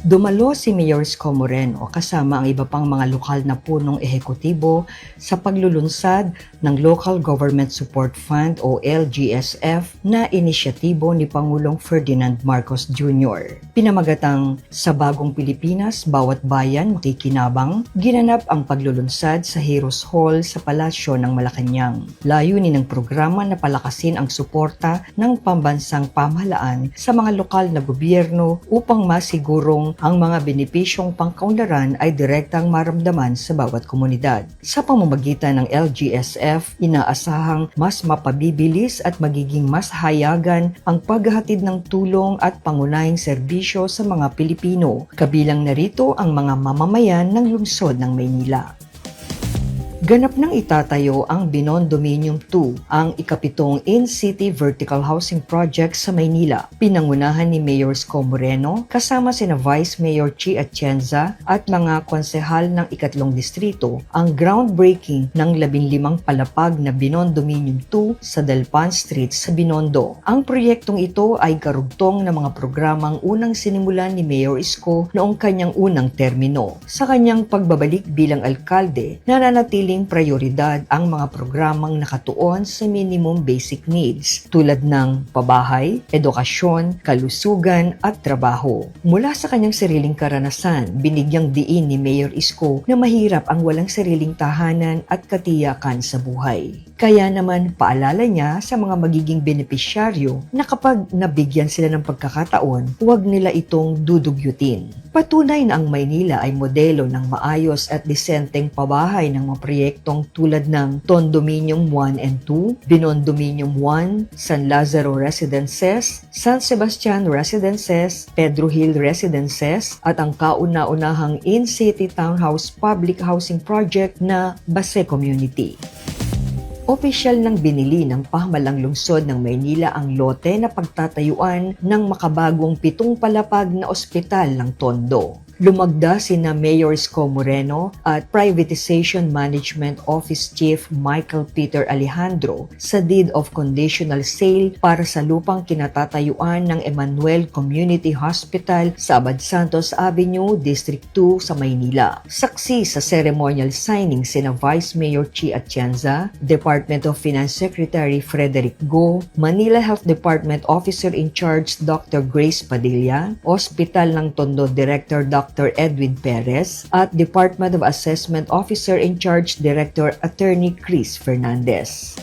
Dumalo si Mayor Isko Moreno kasama ang iba pang mga lokal na punong ehekutibo sa paglulunsad ng Local Government Support Fund o LGSF na inisyatibo ni Pangulong Ferdinand Marcos Jr. Pinamagatang Sa Bagong Pilipinas, Bawat Bayan Makikinabang, ginanap ang paglulunsad sa Heroes Hall sa Palasyo ng Malacanang. Layunin ng programa na palakasin ang suporta ng pambansang pamahalaan sa mga lokal na gobyerno upang masigurong ang mga benepisyong pangkaunlaran ay direktang maramdaman sa bawat komunidad. Sa pamamagitan ng LGSF, inaasahang mas mapabibilis at magiging mas hayagan ang paghahatid ng tulong at pangunahing serbisyo sa mga Pilipino, kabilang narito ang mga mamamayan ng lungsod ng Maynila. Ganap nang itatayo ang Binondominium 2, ang ikapitong in-city vertical housing project sa Maynila. Pinangunahan ni Mayor Isko Moreno kasama sina Vice Mayor Chi Atienza at mga konsehal ng ikatlong distrito ang groundbreaking ng 15 palapag na Binondominium 2 sa Delpan Street sa Binondo. Ang proyektong ito ay karugtong ng mga programang unang sinimulan ni Mayor Isko noong kanyang unang termino. Sa kanyang pagbabalik bilang alkalde, nananatiling prioridad ang mga programang nakatuon sa minimum basic needs tulad ng pabahay, edukasyon, kalusugan at trabaho. Mula sa kanyang sariling karanasan, binigyang diin ni Mayor Isko na mahirap ang walang sariling tahanan at katiyakan sa buhay. Kaya naman paalala niya sa mga magiging benepisyaryo na kapag nabigyan sila ng pagkakataon, huwag nila itong dudugyutin. Patunay na ang Maynila ay modelo ng maayos at disenteng pabahay ng mga proyektong tulad ng Condominium 1 and 2, Binondominium 1, San Lazaro Residences, San Sebastian Residences, Pedro Hill Residences at ang kauna-unahang in-city townhouse public housing project na Base Community. Opisyal nang binili ng pamahalang lungsod ng Maynila ang lote na pagtatayuan ng makabagong 7 palapag na ospital ng Tondo. Lumagda sina Mayor Isko Moreno at Privatization Management Office Chief Michael Peter Alejandro sa deed of conditional sale para sa lupang kinatatayuan ng Emmanuel Community Hospital sa Abad Santos Avenue, District 2 sa Maynila. Saksi sa ceremonial signing sina Vice Mayor Chi Atienza, Department of Finance Secretary Frederick Go, Manila Health Department Officer in Charge Dr. Grace Padilla, Hospital ng Tondo Director Dr. Edwin Perez at Department of Assessment Officer in Charge Director Attorney Chris Fernandez.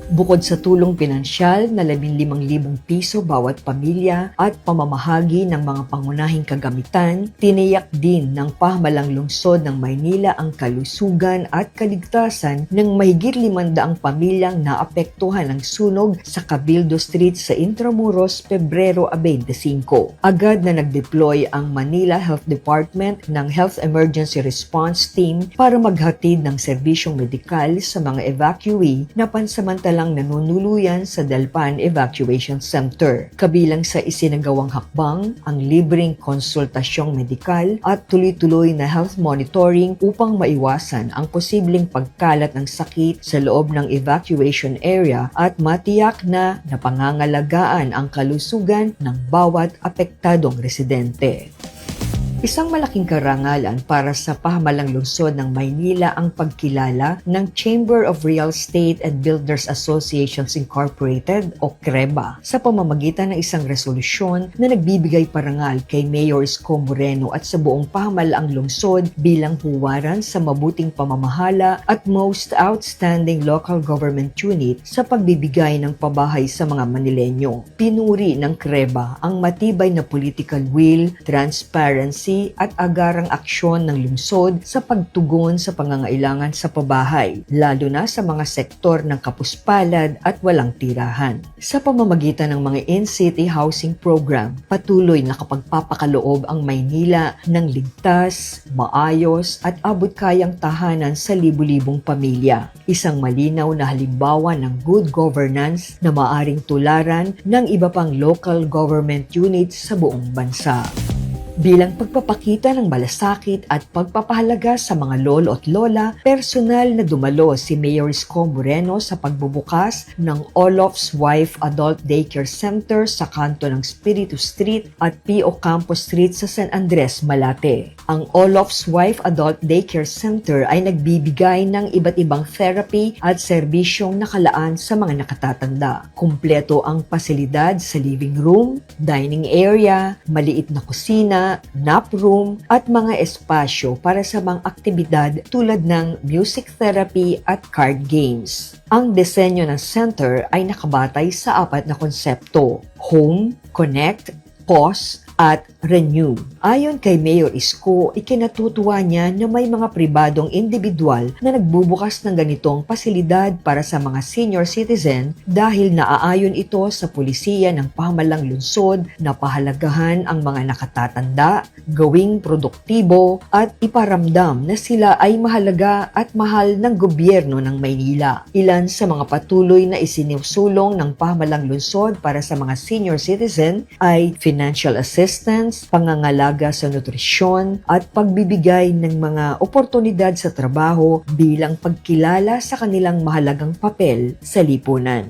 Bukod sa tulong pinansyal na 15,000 piso bawat pamilya at pamamahagi ng mga pangunahing kagamitan, tiniyak din ng pamahalang lungsod ng Maynila ang kalusugan at kaligtasan ng mahigit 500 pamilyang naapektuhan ng sunog sa Cabildo Street sa Intramuros, Pebrero 25. Agad na nag-deploy ang Manila Health Department ng Health Emergency Response Team para maghatid ng serbisyong medikal sa mga evacuee na pansamantalang nanunuluyan sa Delpan Evacuation Center. Kabilang sa isinagawang hakbang ang libreng konsultasyong medikal at tuloy-tuloy na health monitoring upang maiwasan ang posibleng pagkalat ng sakit sa loob ng evacuation area at matiyak na napangangalagaan ang kalusugan ng bawat apektadong residente. Isang malaking karangalan para sa pamahalang lungsod ng Maynila ang pagkilala ng Chamber of Real Estate and Builders Associations Incorporated o CREBA sa pamamagitan ng isang resolusyon na nagbibigay parangal kay Mayor Isko Moreno at sa buong pamahalaang lungsod bilang huwaran sa mabuting pamamahala at most outstanding local government unit sa pagbibigay ng pabahay sa mga Manilenyo. Pinuri ng CREBA ang matibay na political will, transparency at agarang aksyon ng lungsod sa pagtugon sa pangangailangan sa pabahay, lalo na sa mga sektor ng kapuspalad at walang tirahan. Sa pamamagitan ng mga in-city housing program, patuloy na kapagpapakaloob ang Maynila ng ligtas, maayos at abot-kayang tahanan sa libu-libong pamilya. Isang malinaw na halimbawa ng good governance na maaring tularan ng iba pang local government units sa buong bansa. bilang pagpapakita ng malasakit at pagpapahalaga sa mga lolo at lola. Personal na dumalo si Mayor Isko Moreno sa pagbubukas ng Olof's Wife Adult Daycare Center sa kanto ng Espiritu Street at P.O. Campos Street sa San Andres, Malate. Ang Olof's Wife Adult Daycare Center ay nagbibigay ng iba't ibang therapy at serbisyong nakalaan sa mga nakatatanda. Kumpleto ang pasilidad sa living room, dining area, maliit na kusina, nap room at mga espasyo para sa mga aktibidad tulad ng music therapy at card games. Ang disenyo ng center ay nakabatay sa 4 na konsepto: home, connect, pause, at renew. Ayon kay Mayor Isko, ikinatutuwa niya na may mga pribadong individual na nagbubukas ng ganitong pasilidad para sa mga senior citizen dahil naaayon ito sa pulisiya ng pamahalang lungsod na pahalagahan ang mga nakatatanda, gawing produktibo at iparamdam na sila ay mahalaga at mahal ng gobyerno ng Maynila. Ilan sa mga patuloy na isinusulong ng pamahalang lungsod para sa mga senior citizen ay financial assistance, pangangalaga sa nutrisyon at pagbibigay ng mga oportunidad sa trabaho bilang pagkilala sa kanilang mahalagang papel sa lipunan.